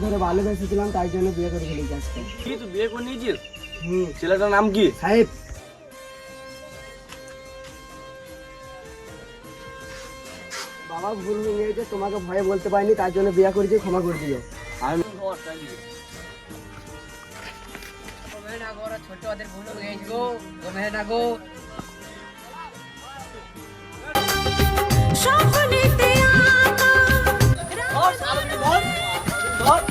ধরে ভালোবেসেছিলাম তাই জন্য বিয়ে করে ফেলেছি আজকে। কি তুই বিয়ে করে নিয়েছিস? ছেলেটার নাম কি? সাহেব। বাবা ভুল হয়ে গেছে, তোমাকে ভয়ে বলতে পারিনি, তার জন্য বিয়ে করেছি, ক্ষমা করে দিও। আমি ছোট ওদের ভুল হয়ে গেছে গো, গোমে না গো। সকলেতে আকা ধর